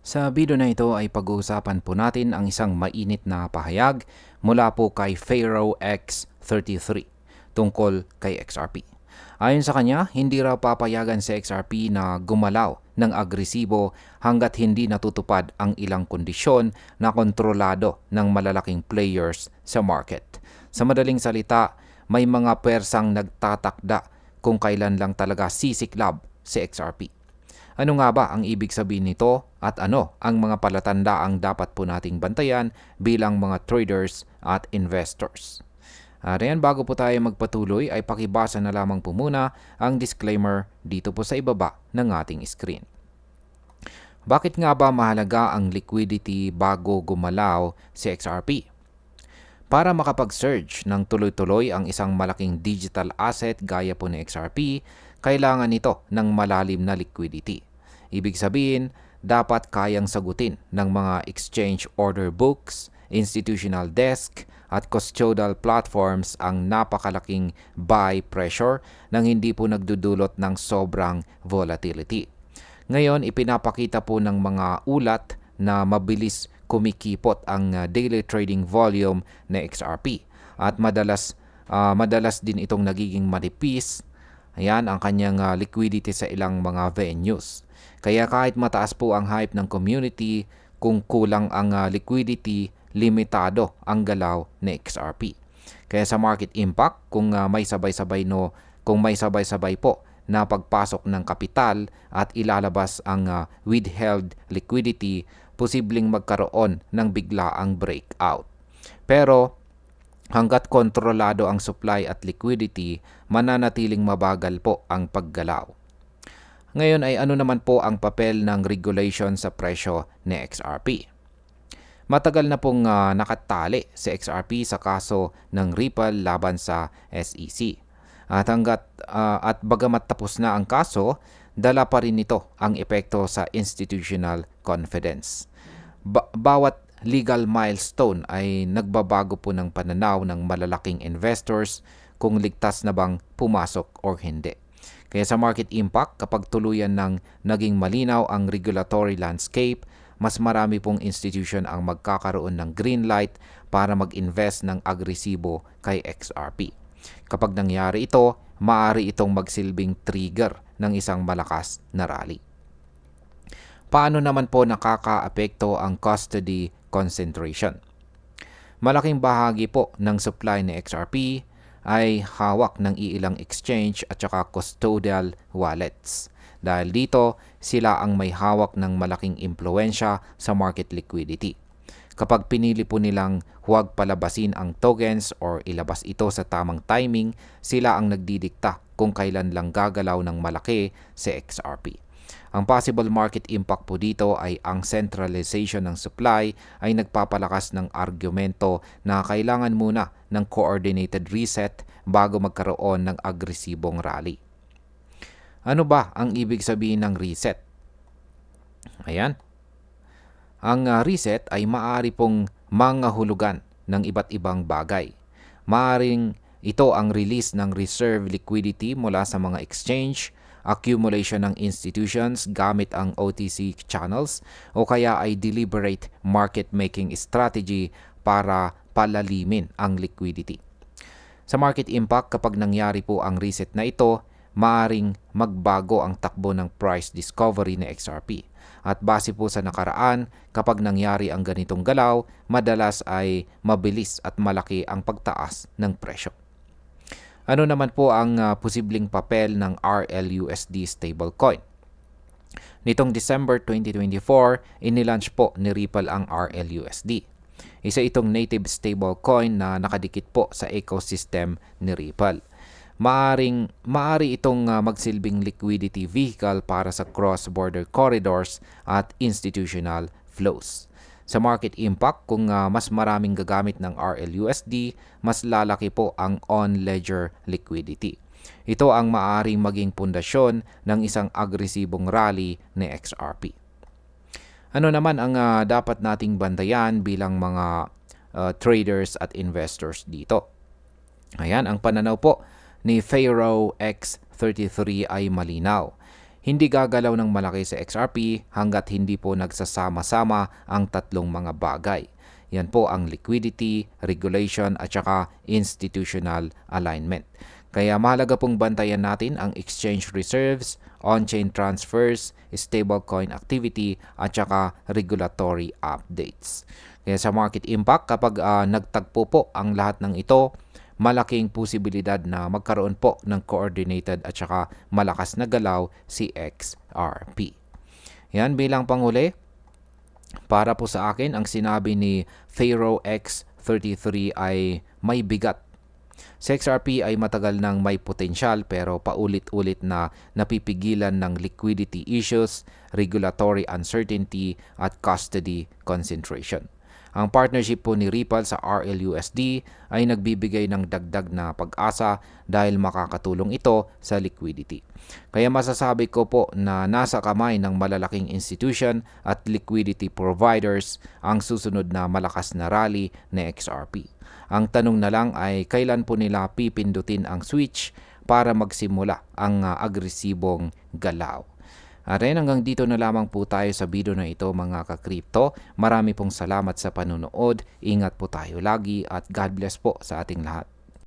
Sa video na ito ay pag-uusapan po natin ang isang mainit na pahayag mula po kay Pharaoh X33 tungkol kay XRP. Ayon sa kanya, hindi raw papayagan sa XRP na gumalaw ng agresibo hanggat hindi natutupad ang ilang kondisyon na kontrolado ng malalaking players sa market. Sa madaling salita, may mga persang nagtatakda kung kailan lang talaga sisiklab si XRP. Ano nga ba ang ibig sabihin nito at ano ang mga palatandaang dapat po nating bantayan bilang mga traders at investors? Ayan, bago po tayo magpatuloy ay pakibasa na lamang po muna ang disclaimer dito po sa ibaba ng ating screen. Bakit nga ba mahalaga ang liquidity bago gumalaw si XRP? Para makapag-surge ng tuloy-tuloy ang isang malaking digital asset gaya po ni XRP, kailangan nito ng malalim na liquidity. Ibig sabihin, dapat kayang sagutin ng mga exchange order books, institutional desk, at custodial platforms ang napakalaking buy pressure nang hindi po nagdudulot ng sobrang volatility. Ngayon, ipinapakita po ng mga ulat na mabilis kumikipot ang daily trading volume na XRP at madalas din itong nagiging manipis. Ayan ang kanyang liquidity sa ilang mga venues. Kaya kahit mataas po ang hype ng community, kung kulang ang liquidity, limitado ang galaw ni XRP. Kaya sa market impact, kung may sabay-sabay po na pagpasok ng kapital at ilalabas ang withheld liquidity, posibleng magkaroon ng biglaang breakout. Pero hanggat kontrolado ang supply at liquidity, mananatiling mabagal po ang paggalaw. Ngayon ay ano naman po ang papel ng regulation sa presyo ni XRP? Matagal na pong nakatali si XRP sa kaso ng Ripple laban sa SEC. At bagamat tapos na ang kaso, dala pa rin nito ang epekto sa institutional confidence. Bawat legal milestone ay nagbabago po ng pananaw ng malalaking investors kung ligtas na bang pumasok or hindi. Kaya sa market impact, kapag tuluyan ng naging malinaw ang regulatory landscape, mas marami pong institution ang magkakaroon ng green light para mag-invest ng agresibo kay XRP. Kapag nangyari ito, maaari itong magsilbing trigger ng isang malakas na rally. Paano naman po nakakaapekto ang custody concentration? Malaking bahagi po ng supply ni XRP ay hawak ng iilang exchange at saka custodial wallets. Dahil dito, sila ang may hawak ng malaking impluensya sa market liquidity. Kapag pinili po nilang huwag palabasin ang tokens or ilabas ito sa tamang timing, sila ang nagdidikta kung kailan lang gagalaw ng malaki si XRP. Ang possible market impact po dito ay ang centralization ng supply ay nagpapalakas ng argumento na kailangan muna ng coordinated reset bago magkaroon ng agresibong rally. Ano ba ang ibig sabihin ng reset? Ayan. Ang reset ay maaari pong mangahulugan ng iba't ibang bagay. Maaring ito ang release ng reserve liquidity mula sa mga exchange, accumulation ng institutions gamit ang OTC channels, o kaya ay deliberate market making strategy para palalimin ang liquidity. Sa market impact, kapag nangyari po ang reset na ito, maaring magbago ang takbo ng price discovery ng XRP. At base po sa nakaraan, kapag nangyari ang ganitong galaw, madalas ay mabilis at malaki ang pagtaas ng presyo. Ano naman po ang posibleng papel ng RLUSD stablecoin? Nitong December 2024, inilaunch po ni Ripple ang RLUSD. Isa itong native stablecoin na nakadikit po sa ecosystem ni Ripple. Maari itong magsilbing liquidity vehicle para sa cross-border corridors at institutional flows. Sa market impact, kung mas maraming gagamit ng RLUSD, mas lalaki po ang on-ledger liquidity. Ito ang maaaring maging pundasyon ng isang agresibong rally ni XRP. Ano naman ang dapat nating bantayan bilang mga traders at investors dito? Ayan, ang pananaw po ni Pharaoh X33 ay malinaw. Hindi gagalaw ng malaki sa XRP hanggat hindi po nagsasama-sama ang tatlong mga bagay. Yan po ang liquidity, regulation at saka institutional alignment. Kaya mahalaga pong bantayan natin ang exchange reserves, on-chain transfers, stablecoin activity at saka regulatory updates. Kaya sa market impact, kapag nagtagpo po ang lahat ng ito, malaking posibilidad na magkaroon po ng coordinated at saka malakas na galaw si XRP. Yan bilang panghuli. Para po sa akin, ang sinabi ni Pharaoh X33 ay may bigat. Sa XRP ay matagal nang may potensyal pero paulit-ulit na napipigilan ng liquidity issues, regulatory uncertainty at custody concentration. Ang partnership po ni Ripple sa RLUSD ay nagbibigay ng dagdag na pag-asa dahil makakatulong ito sa liquidity. Kaya masasabi ko po na nasa kamay ng malalaking institution at liquidity providers ang susunod na malakas na rally na XRP. Ang tanong na lang ay kailan po nila pipindutin ang switch para magsimula ang agresibong galaw. At hanggang dito na lamang po tayo sa video na ito mga ka-crypto. Marami pong salamat sa panunood. Ingat po tayo lagi at God bless po sa ating lahat.